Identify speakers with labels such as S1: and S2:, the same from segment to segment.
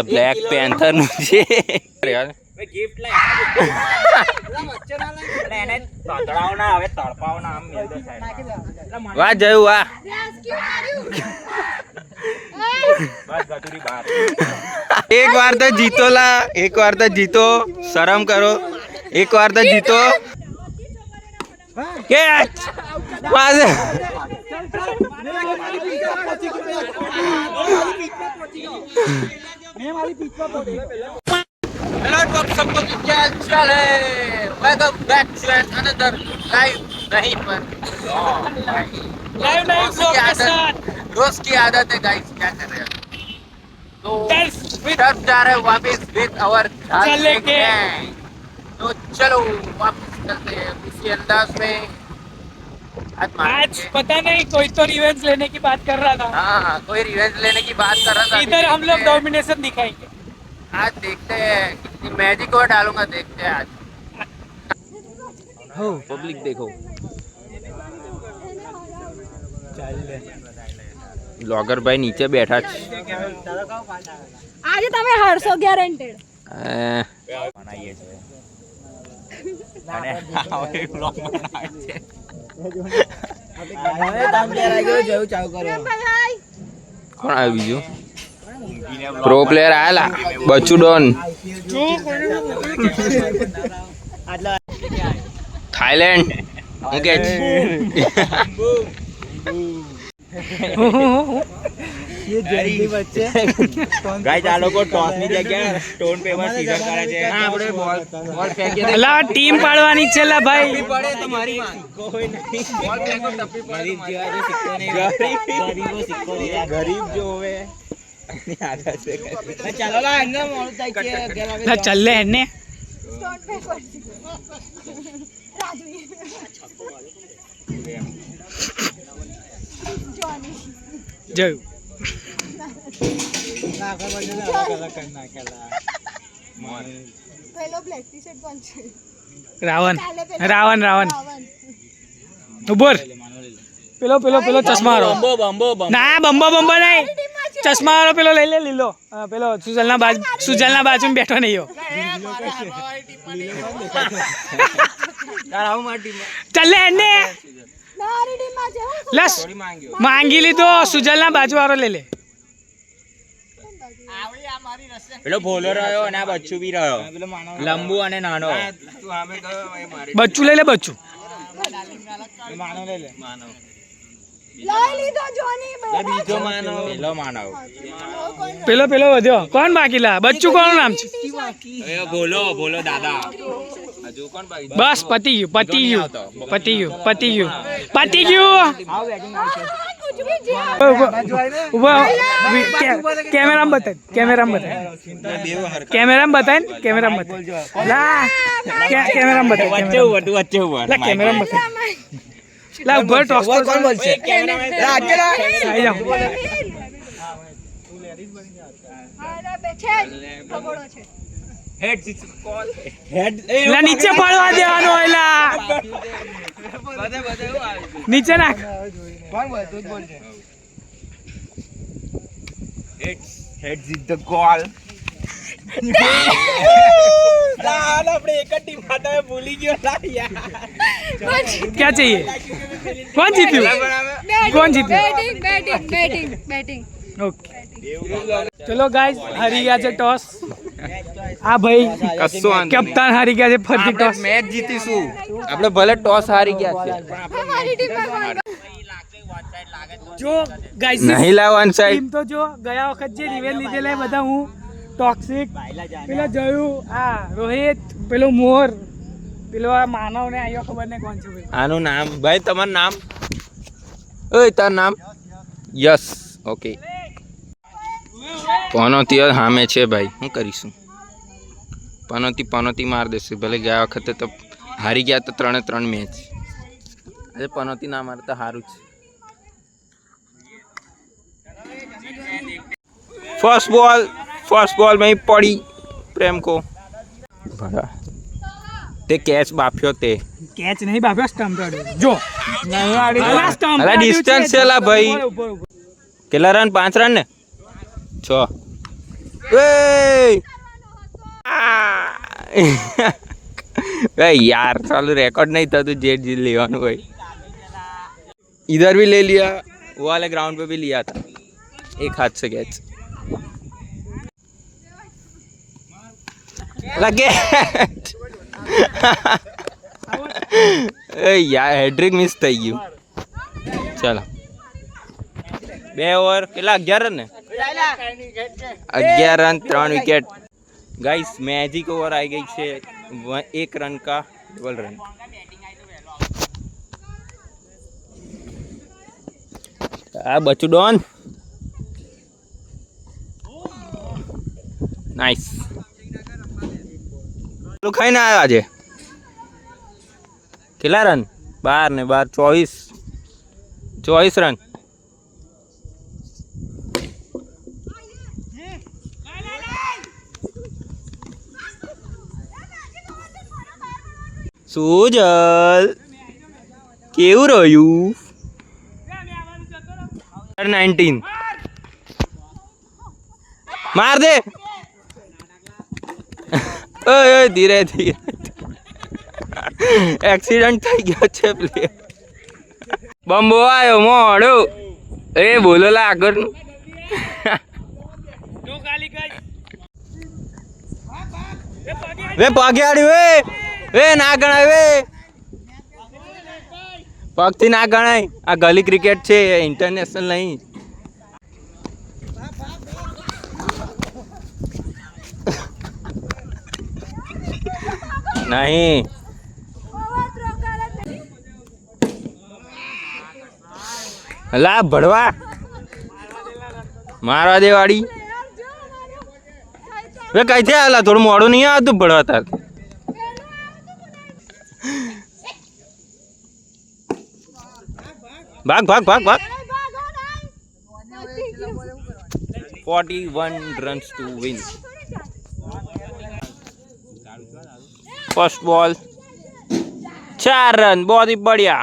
S1: Black panther નું છે
S2: gift લઈ વચ્ચે ના લઈ એને તતડાવ ના આવે તડપાવ ના આમ મેલ દે સાઈડ
S1: વાહ જયું વાહ
S2: બસ ગતુરી બહાર
S1: એક વાર તો જીતો લા એક વાર તો જીતો શરમ કરો એક વાર તો જીતો કેચ વાહ हेलो आप सबको क्या चल है welcome back to another live नहीं पर लाइव नहीं ब्लॉग के साथ रोज की आदत है गाइस क्या कर रहे हैं तो टर्फ जा रहे हैं वापस विद आवर चले के तो चलो वापस चलते हैं उसी अंदाज में
S3: आज पता नहीं कोई तो रिवेंज लेने की बात कर रहा था
S1: हाँ कोई रिवेंज लेने की बात कर रहा था
S3: इधर हम लोग डोमिनेशन दिखाएंगे
S1: आज देखते हैं कितनी मैजिक और डालूंगा देखते हैं आज हो पब्लिक देखो ब्लॉगर भाई नीचे बैठा છે
S4: આજે તમે હરશો ગેરંટેડ
S2: બનાવીએ છે અને હવે બ્લોગ બનાવે છે હવે કામ ક્યાં રાખ્યો જેવું ચાલુ કર્યો
S1: કોણ આવ્યું બીજું પ્રો પ્લેયર આયેલા બચ્ચુ ડોન થાઈલેન્ડ હું કે
S2: ये जल्दी बच्चे गाइस આ લોકો ટોસ ની જગ્યાએ સ્ટોન પેપર સીઝર કરે છે હા આપણે બોલ ફેંકી દે
S3: અલા ટીમ પાડવાની છે લા ભાઈ
S2: પડે તમારી કોઈ નહીં બોલ ફેંકો ટપ્પી પડે ગરીબ જેવા સિક્કો નહીં ગરીબો સિક્કો નહીં ગરીબ જો હોવે એની આદત છે ચાલો લા એકદમ મોડું થાય છે
S3: લા ચાલ લે એને
S4: સ્ટોન પેપર રાજવી જોની
S3: જોયું
S4: પહેલો બ્લેક ટી-શર્ટ કોણ છે
S3: રાવણ રાવણ રાવણ ઉભર પેલો પેલો પેલો ચશ્મા વાળો ના બંબો બંબો નહીં ચશ્મા વાળો પેલો લઈ લે લીલો પેલો સુજલના બાજુમાં બેઠો નહીં ચાલ લે એને
S4: મારી ટીમમાં છે હું
S3: લસ માંગી લીધો સુજલના બાજુ વાળો લઈ લે
S2: પેલો ભોલો રહ્યો અને આ બચ્ચું બી રહ્યો લંબુ અને નાનો
S3: બચ્ચું લઈ લે બચ્ચું
S2: માનો લઈ લે
S4: લઈ લીધો જોની
S2: બીજો માનો પેલો માનવ
S3: પેલો પેલો વધ્યો કોણ બાકી લા બચ્ચું કોનું નામ છે
S2: ભોલો ભોલો દાદા હજુ કોણ બાકી
S3: બસ પતી ગયું ઉભા કેમેરામાં બતાય લા કેમેરામાં બતાય
S2: વચ્ચે ઉભા
S3: લા કેમેરામાં બતાય લા ઉભર ટોસ કોણ બોલશે આઈ જાઓ
S4: અરે બેઠે ભગોડો છે
S3: લા નીચે પડવા દેવાનો એલા નીચે નાખ
S2: કોણ બોલ તું બોલ છે heads is the goal લાલ આપણે એક જ ટીમ હતા ભૂલી ગયો લા યાર
S3: क्या चाहिए कौन जीत्યું
S4: બેટિંગ
S3: ओके चलो गाइस हारी ગયા છે ટોસ આ ભાઈ કેપ્ટન હારી ગયા છે ફરતી ટોસ
S1: મેચ જીતીશું આપણે ભલે ટોસ હારી ગયા છે
S4: મારી ટીમમાં
S3: જો ગાઈસ
S1: નહીં લાવવાનું સાહેબ
S3: ટીમ તો જો ગયા વખત જે રિવેલ લીધેલા બધા હું ટોક્સિક પેલા જોયું આ રોહિત પેલો મોર પેલો આ માનવ ને આયો ખબર ને કોણ છે ભાઈ
S1: આનું નામ ભાઈ તમારું નામ ઓય તારું નામ યસ ઓકે પનોતી સામે છે ભાઈ શું કરીશું પનોતી માર દેશે ભલે ગયા વખતે તો હારી ગયા તો 3-3 મેચ આજે પનોતી ના મારે તો સારું છે फर्स्ट बॉल में ही पड़ी प्रेम को भरा ते कैच बाफ्यो ते
S3: कैच नहीं बाफ्यो स्टंप जो
S1: अला डिस्टेंस से ला भाई केला रन 5 रन ने यार चालू रिकॉर्ड नहीं था, तो जेट जी लेवान भाई इधर भी ले लिया, वो वाले ग्राउंड पे भी लिया था, एक हाथ से कैच लगे। यार हेड्रिक मिस થઈ ગયું. ચાલો 2 ઓવર કેટલા 11 રન ને 11 રन 3 વિકેટ. गाइस मैजिक ओवर आई गई છે, 1 रन का डबल रन. આ બચુ ડોન નાઇસ. લો ખાઈને આવ્યો આજે. કેટલા રન? 12 ને 12 24 રન. સુજલ કેવું રહ્યું? 19 માર દે. ઓય ધીરે ધીરે, એક્સિડન્ટ થઈ ગયો છે પ્લેયર. બંબો આવ્યો મોડો. એ બોલો લા આગળ. વે પગ્યાડ્યું વે ના ગણાય વે, પગથી ના ગણાય. આ ગલી ક્રિકેટ છે, ઇન્ટરનેશનલ નહીં. નહીં લા ભડવા મારવા દે વાડી. વે કઈ છે આલા? થોડું મોડું નહીં આવતું ભડવા તાર. ભાગ ભાગ ભાગ ભાગ. 41 runs to win. First ball 4 run, बहुत ही बढ़िया.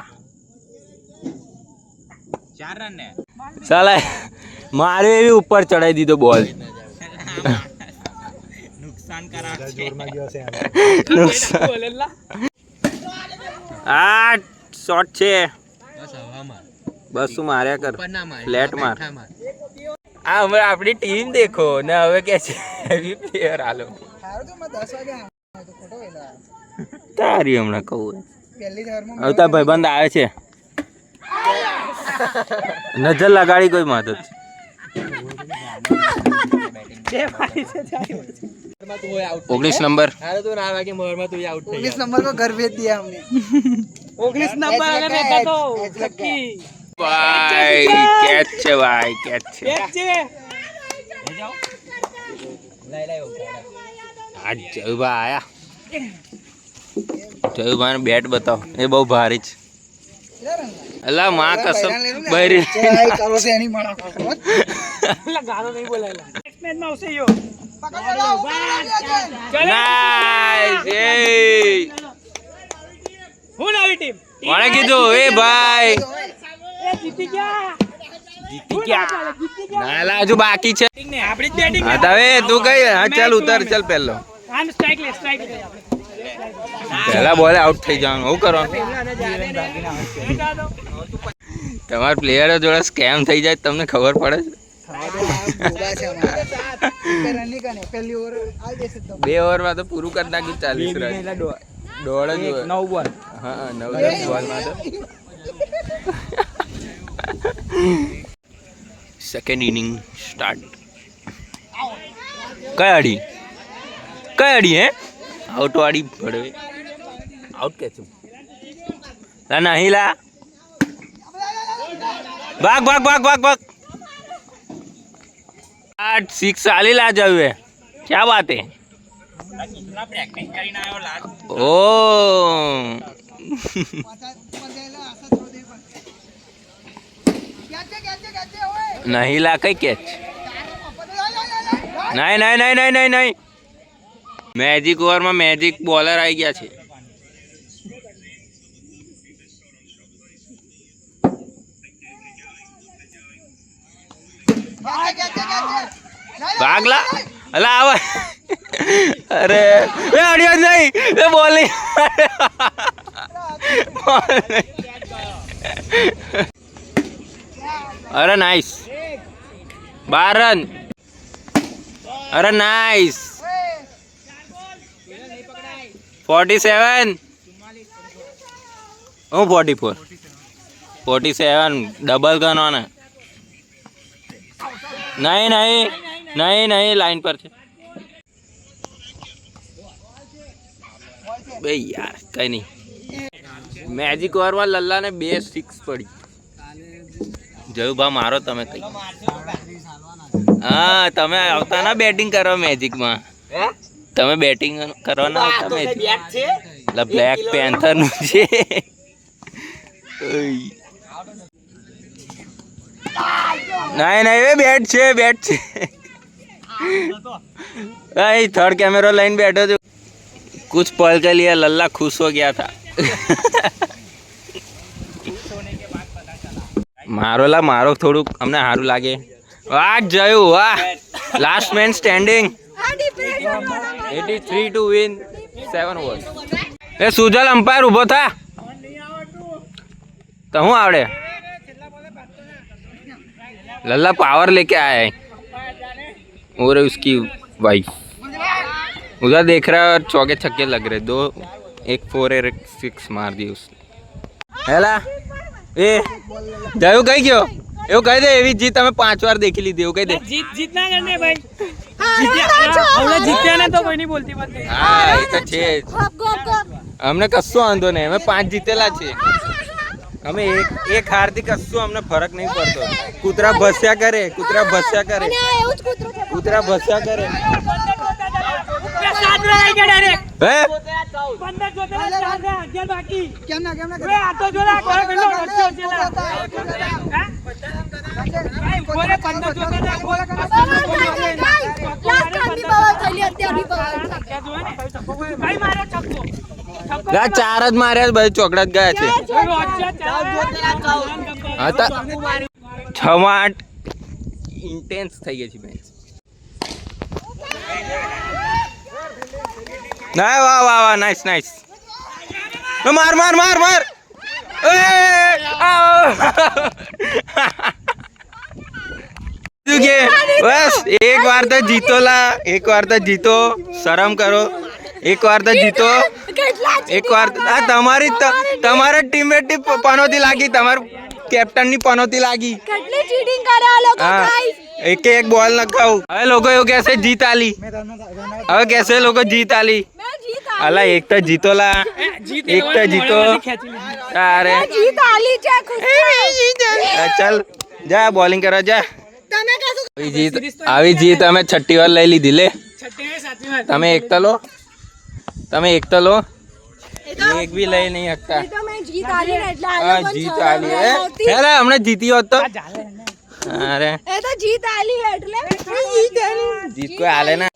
S2: 4 रन ने
S1: साला मारे भी ऊपर चढ़ाई दी तो बॉल.
S2: नुकसान करा છે.
S1: આ શોટ છે, બસ તું માર્યા કર, ફ્લેટ માર. આ હવે આપણી ટીમ દેખો ને હવે કે છે હેવી પ્લેયર આલો. તારી હમણાં કહું હવે તાર ભાઈબંધ આવે છે, નજર લગાડી કોઈ મદદ. 19 नंबर
S5: 19 नंबर को घर भेज दिया हमने.
S3: 19 नंबर अगर रहता तो लकी
S1: भाई कैच છે ભાઈ, कैच છે. आज જયુભા આયા. જયુભાઈ બેટ બતાવો, એ બહુ ભારી છે. અલા માં કસમ બૈરી
S5: करो से नहीं मारा
S3: ગાનો નહીં બોલાયેલા. નેક્સ્ટ મેચમાં આવશે યો.
S1: નાઈસ. એ
S3: હું આવી ટીમ
S1: કોણે કીધું? એ ભાઈ
S3: એ જીતી ગયા.
S1: જીતી ગયા. ના લા હજુ બાકી છે.
S3: ને આપણી જ બેટિંગ.
S1: હા હવે તું કઈ. હા ચાલ ઉતર, ચાલ પહેલો.
S3: આમ સ્ટ્રાઇક લે આપણે.
S1: પહેલા બોલે આઉટ થઈ જવાનું. શું કરવાનું? તમારા પ્લેયરો જોડે સ્કેમ થઈ જાય તમને ખબર પડે છે?
S5: पहली ओवर आ जैसे तो
S1: 2 ઓવરમાં તો પૂરું કરી નાખ્યું. 40 રન દોડ જ
S3: 9 બોલ.
S1: હા 9-10 બોલમાં તો. Second inning start. કઈ અડી હે? આઉટ વાળી ભડવે. આઉટ કે છું લા? નહીં લા. ભાગ ભાગ ભાગ ભાગ ભાગ. 8-6 आली ला जावे. क्या बात है?
S2: પ્રેક્ટિસ કરીને આવ્યો લાગ.
S1: ओ नहीं ला कई कैच. नहीं नहीं नहीं नहीं नहीं नहीं. मैजिक ओवर में मैजिक बॉलर आई गया છે. ભાગલા અલા આવા અરે એ અડ્યો જ નહીં એ બોલ નહીં અરે નાઈસ 12 રન અરે નાઈસ 47 હું 47 ડબલ ગનો ને નહીં લાઈન પર છે બે યાર કઈ નહીં મેજિક ઓવરમાં લલ્લાને 2 સિક્સ પડી જોયું ભા મારો તમે કઈ હા તમે આવતા ના બેટિંગ કરવા મેજિકમાં તમે બેટિંગ કરવા ના આવતા મેજિક એટલે બ્લેક પેન્થર નું છે નહીં એ બેટ છે थर्ड कैमरा लाइन बैठो तो कुछ पल के लिए लल्ला खुश हो गया था मारो थोड़ू हमने हारू लागे वाह जयू वाह last man standing 83 to win 7 overs ए सुजल अंपायर उभो था तो हूँ आवड़े लल्ला पावर लेके आया है और उसकी वाइफ उधर देख रहा है और चौके छक्के लग रहे 2 एक 4 और 6 मार दी उसने हेला ए जायो कहीं क्यों એવું કહી દે એવી જીત અમે 5 વાર દેખી લીધી એવું કહી દે
S3: જીતના કરને ભાઈ હવે જીત્યા ને તો કોઈ નહીં બોલતી મત
S1: હા એ તો છે અમને કશું વાંધો નહીં અમે 5 જીતેલા છે અમે એક હારથી કશું અમને ફરક નહીં પડતો કૂતરા ભસ્યા કરે કૂતરા ભસ્યા કરે હે
S3: 15 જોતા 11 બાકી
S5: કેમ ના
S3: વે આ તો જોલા કોણ પેલો રચ્યો છેલા હે કોને 15 જોતા કોણ
S4: લાસ્ટ ટાઈમ બાવલ થઈલી અત્યારે બાવલ
S3: ભાઈ મારે છક્કો
S1: લા 4 જ માર્યા ભાઈ ચોકડા જ ગયા છે હા તો 6 ઇન્ટેન્સ થઈ ગઈ છે મેચ ના વાહ નાઈસ માર એ કે બસ એક વાર તો જીતો શરમ કરો એક વાર તો જીતો એક વાર આ તમારા ટીમમેટ ની પનોતી લાગી તમારા કેપ્ટન ની પનોતી લાગી
S4: કેટલી ચીટિંગ કરે આ લોકો ગાઈસ
S1: એક બોલ નખાવું હવે લોકો એવું કહેશે જીત આલી હવે કહેશે લોકો જીત આલી
S4: मैं जीत
S1: અલા એક તો જીતો લા એક તો જીતો અરે
S4: जीत आली છે ખુશ
S1: ચાલ જા બોલિંગ કરવા જા
S4: તમે કશું
S1: આવી જીત અમે 6ઠ્ઠી વાર લઈ લીધી લે
S3: 6ઠ્ઠી ને 7મી વાર
S1: તમે એક તો લો એક भी લઈ નહીં શકતા
S4: તો મેં જીત આલી ને એટલે આ
S1: હા
S4: લોકો
S1: જીત આલી હેલે હમણે જીતી હોત તો અરે
S4: એ તો જીત આલી એટલે જીત આલી
S1: જીત કોઈ હાલે ના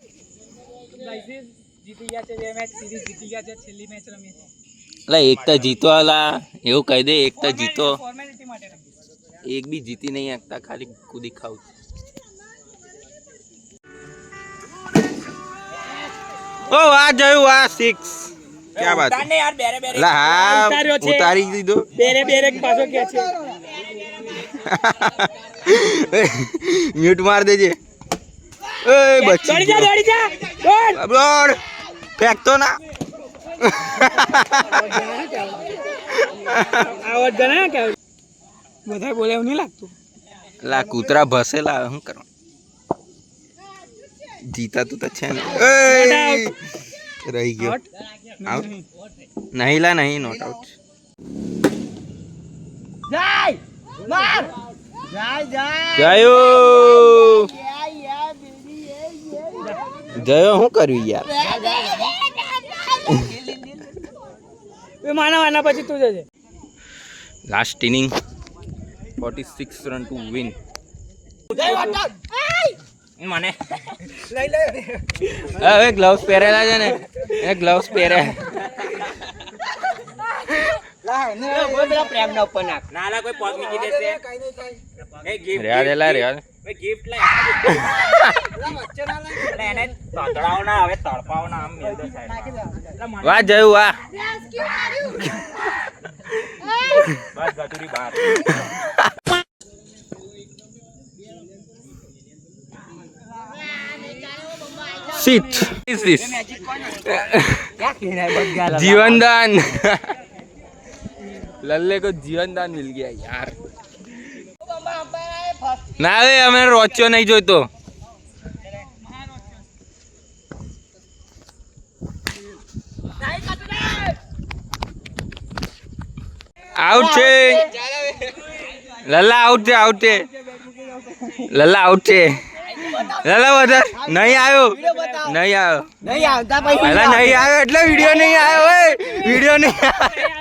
S3: જીતી ગયા છે બે મેચ સીરીઝ જીતી ગયા છે છેલ્લી મેચ રમી છે
S1: એટલે એક તો જીતો અલા એવું કહી દે એક તો જીતો
S3: ફોર્મેલિટી માટે રમી
S1: એક भी જીતી નહીં શકતા ખાલી કૂદી ખાવું ઓ વાહ જયું વાહ 6 क्या बात है
S3: यार बेरे बेरे
S1: ला हाँ उतारी दीधो
S3: बेरे बेरे पाछो के છે
S1: म्यूट मार देजे ए बच्ची
S3: દોડી જા
S1: दौड़ फेंक तो ना
S3: આવત ગણા કે બધા બોલે એવું નહીં લાગતું
S1: ला कूतरा भसेला હું કરું जीता तो अच्छा नहीं रही गयो आउट नहीं ला नहीं नॉट आउट जायो जयो હું કર્યું યાર
S3: એ માના પછી તું જજે
S1: last inning 46 run to win મને હવે ગ્લવ્સ પહેરેલા છે ને એ ગ્લવ્સ પહેરે
S2: નાલા કોઈ પગ મૂકી દેશે એ ગિફ્ટ
S1: રેવા દેલા રેવા
S2: ગિફ્ટ લાય એને તતડાવ ના આવે તડપાવ ના આમ મેલ દે સાઈડ
S1: વાહ જયું વાહ
S4: રેસ્ક્યુ કર્યું
S2: બસ ગતુરી બહાર
S1: Shit. Is this?
S2: क्या कहना है बच गया
S1: जीवन दान लल्ले को जीवन दान मिल गया यार ના રે અમે રોચ્યો નહીં જોઈતો આઉટ છે લલ્લા આઉટ છે લલ્લા આઉટ છે લલ્લા વધારે નહીં આવ્યો
S5: નહીં આવતા પછી
S1: પહેલા નહીં આવ્યો એટલે વિડિયો નહીં આવ્યો ઓય વિડિયો નહીં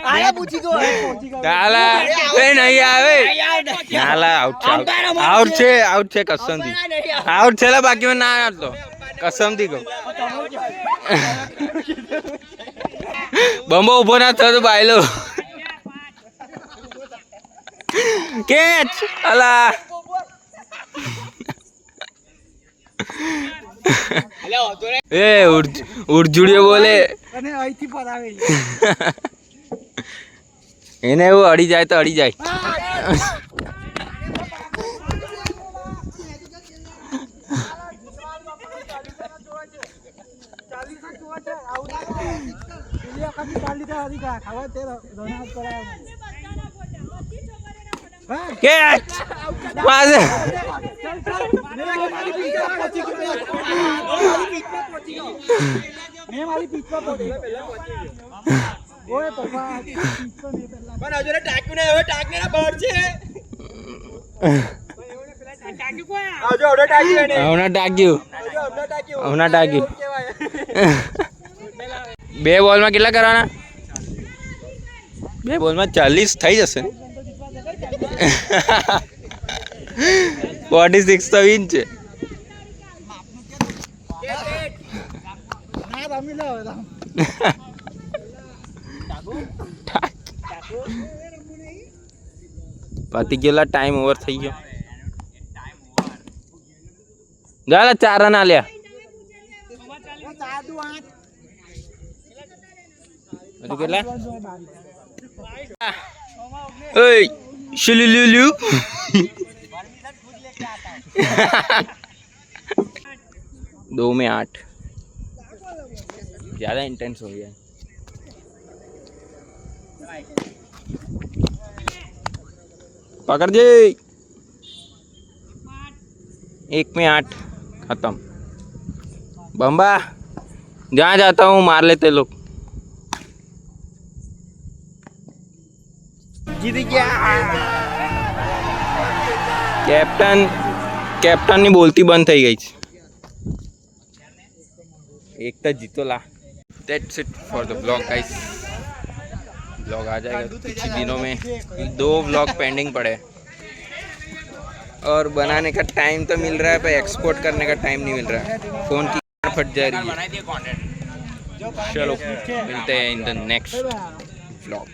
S5: આયા પૂછી ગયો
S1: ચાલા એ નહીં આવે ચાલા આઉટ છે કસમથી આઉટ છે લા બાકી મેં ના આવતો કસમથી કહું બંબો ઉભો ના થયો તો બાયલો કેચ અલા એ ઉડજુડિયો બોલે
S5: અને અહીંથી પરાવે
S1: એને એવું અડી જાય તો અડી જાય કેચ પાસે હમણાં ટાક્યું બે બોલમાં કેટલા કરવાના બે બોલમાં 40 થઈ જશે 46 તો વિન છે પતી ગયેલા ટાઈમ ઓવર થઈ ગયો ચાલો 4 રન આલ્યા હજુ કેટલા ઓય શિલુલુલુ 2 में 8 ज़्यादा इंटेंस हो गया पकड़ जे 1 में 8 खत्म बम्बा जहाँ जाता हूँ मार लेते लोग जीत गया कैप्टन ની બોલતી બંધ થઈ ગઈ છે एक तो जीतो ला That's it for the vlog guys vlog आ जाएगा कुछ ही दिनों में 2 vlog पेंडिंग पड़े और बनाने का टाइम तो मिल रहा है पर एक्सपोर्ट करने का टाइम नहीं मिल रहा है फोन की फट जा रही है चलो मिलते हैं इन द नेक्स्ट vlog